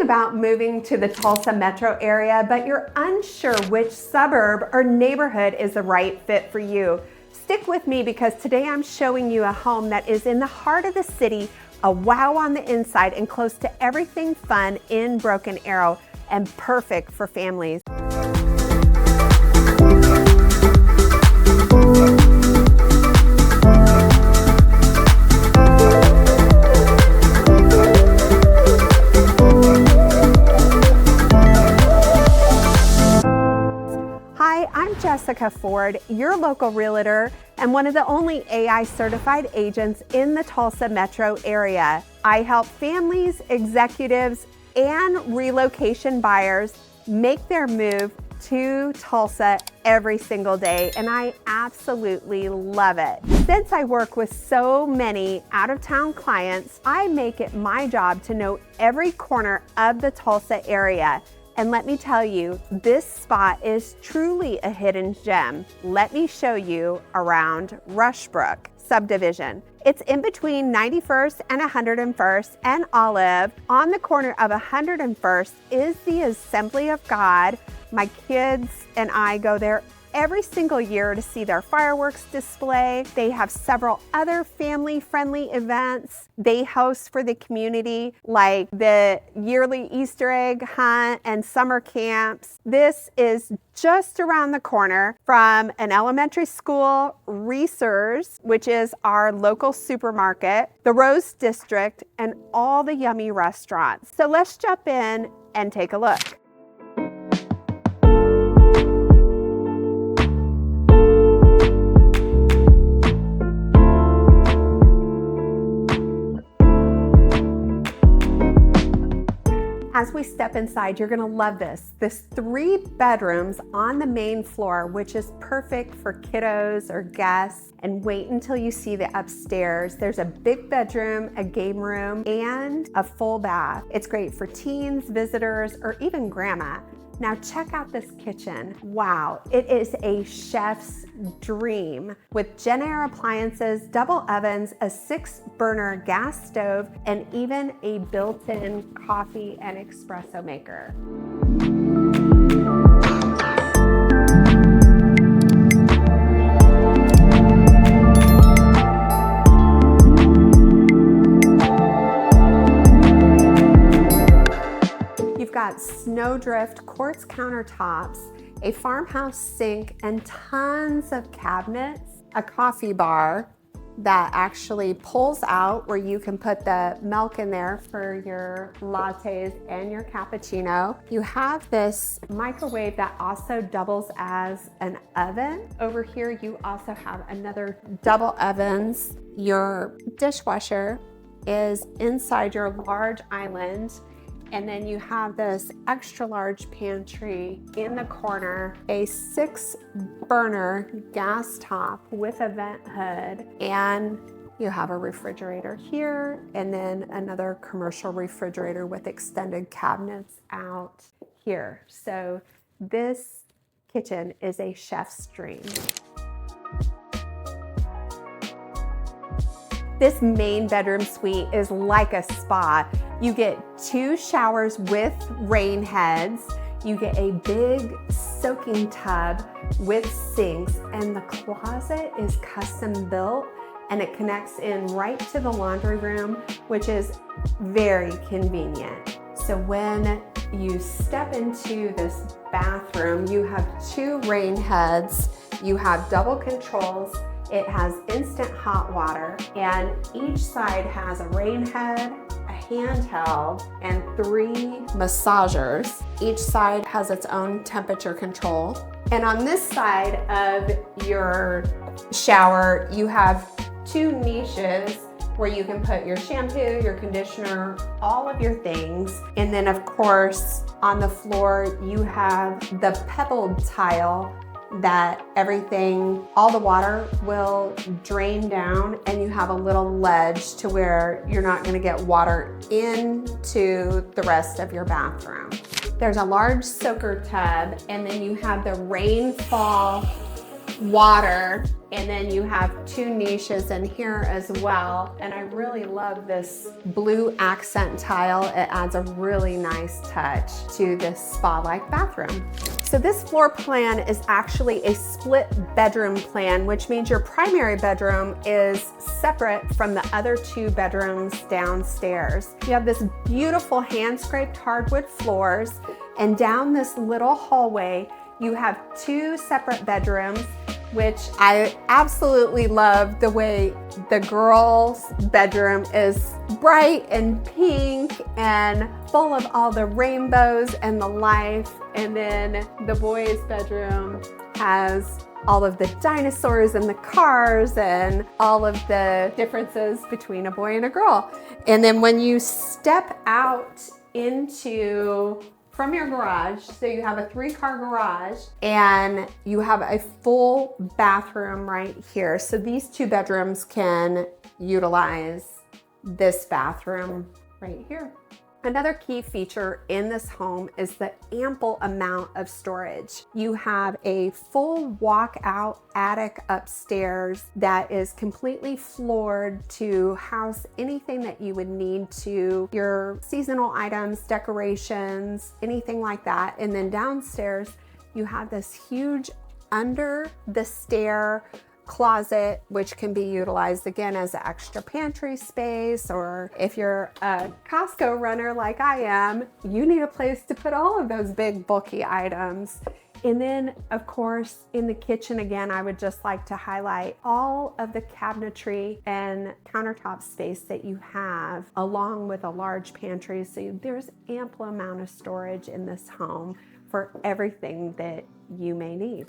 about moving to the Tulsa metro area, but you're unsure which suburb or neighborhood is the right fit for you? Stick with me because today I'm showing you a home that is in the heart of the city, a wow on the inside, and close to everything fun in Broken Arrow, and perfect for families. I'm Jessica Ford, your local realtor and one of the only AI certified agents in the Tulsa metro area. I help families, executives, and relocation buyers make their move to Tulsa every single day, and I absolutely love it. Since I work with so many out-of-town clients, I make it my job to know every corner of the Tulsa area. And let me tell you, this spot is truly a hidden gem. Let me show you around Rushbrook Subdivision. It's in between 91st and 101st and Olive. On the corner of 101st is the Assembly of God. My kids and I go there every single year to see their fireworks display. They have several other family-friendly events they host for the community, like the yearly Easter egg hunt and summer camps. This is just around the corner from an elementary school, Reese's, which is our local supermarket, the Rose District, and all the yummy restaurants. So let's jump in and take a look. As we step inside, you're gonna love this. This 3 bedrooms on the main floor, which is perfect for kiddos or guests. And wait until you see the upstairs. There's a big bedroom, a game room, and a full bath. It's great for teens, visitors, or even grandma. Now check out this kitchen. Wow, it is a chef's dream with Jenn-Air appliances, double ovens, a 6-burner gas stove, and even a built-in coffee and espresso maker. You've got snowdrift quartz countertops, a farmhouse sink, and tons of cabinets, a coffee bar that actually pulls out where you can put the milk in there for your lattes and your cappuccino. You have this microwave that also doubles as an oven. Over here, you also have another double ovens. Your dishwasher is inside your large island. And then you have this extra large pantry in the corner, a 6-burner gas top with a vent hood, and you have a refrigerator here, and then another commercial refrigerator with extended cabinets out here. So this kitchen is a chef's dream. This main bedroom suite is like a spa. You get 2 showers with rain heads. You get a big soaking tub with sinks, and the closet is custom built, and it connects in right to the laundry room, which is very convenient. So when you step into this bathroom, you have 2 rain heads, you have double controls. It has instant hot water, and each side has a rain head, a handheld, and 3 massagers. Each side has its own temperature control. And on this side of your shower, you have 2 niches where you can put your shampoo, your conditioner, all of your things. And then of course, on the floor, you have the pebbled tile that everything, all the water will drain down, and you have a little ledge to where you're not gonna get water into the rest of your bathroom. There's a large soaker tub, and then you have the rainfall water. And then you have 2 niches in here as well. And I really love this blue accent tile. It adds a really nice touch to this spa-like bathroom. So this floor plan is actually a split bedroom plan, which means your primary bedroom is separate from the other 2 bedrooms downstairs. You have this beautiful hand-scraped hardwood floors, and down this little hallway, you have 2 separate bedrooms, which I absolutely love the way the girls' bedroom is bright and pink and full of all the rainbows and the life. And then the boys' bedroom has all of the dinosaurs and the cars and all of the differences between a boy and a girl. And then when you step out from your garage, so you have a 3-car garage and you have a full bathroom right here. So these 2 bedrooms can utilize this bathroom right here. Another key feature in this home is the ample amount of storage. You have a full walkout attic upstairs that is completely floored to house anything that you would need to, your seasonal items, decorations, anything like that. And then downstairs, you have this huge under the stair closet, which can be utilized again as an extra pantry space, or if you're a Costco runner like I am, you need a place to put all of those big bulky items. And then of course in the kitchen, again, I would just like to highlight all of the cabinetry and countertop space that you have, along with a large pantry. So there's ample amount of storage in this home for everything that you may need.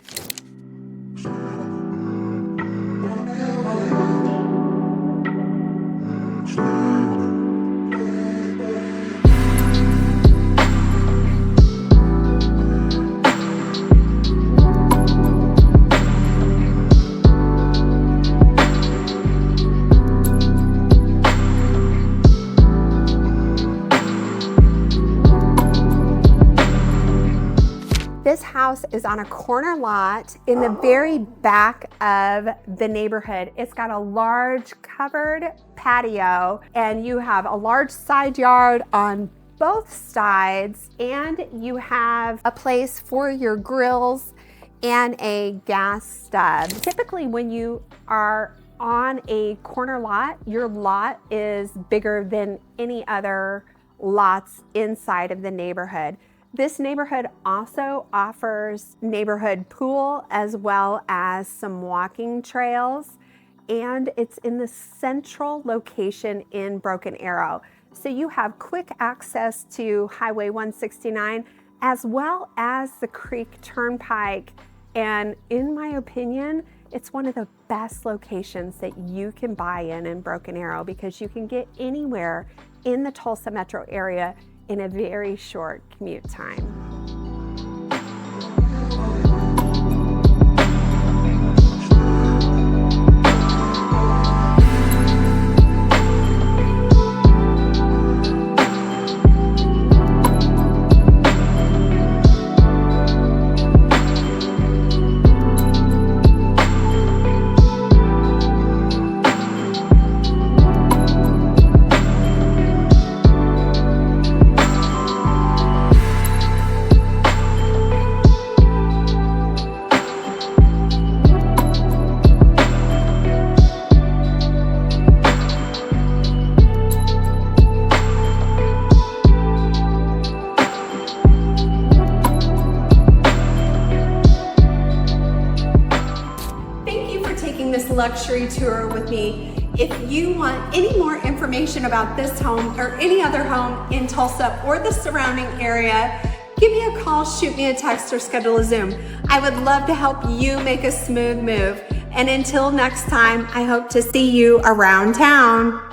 This house is on a corner lot in the very back of the neighborhood. It's got a large covered patio, and you have a large side yard on both sides, and you have a place for your grills and a gas stove. Typically when you are on a corner lot, your lot is bigger than any other lots inside of the neighborhood. This neighborhood also offers neighborhood pool as well as some walking trails, and it's in the central location in Broken Arrow. So you have quick access to Highway 169 as well as the Creek Turnpike. And in my opinion, it's one of the best locations that you can buy in Broken Arrow, because you can get anywhere in the Tulsa metro area in a very short commute time. This luxury tour with me. If you want any more information about this home or any other home in Tulsa or the surrounding area, give me a call, shoot me a text, or schedule a Zoom. I would love to help you make a smooth move. And until next time, I hope to see you around town.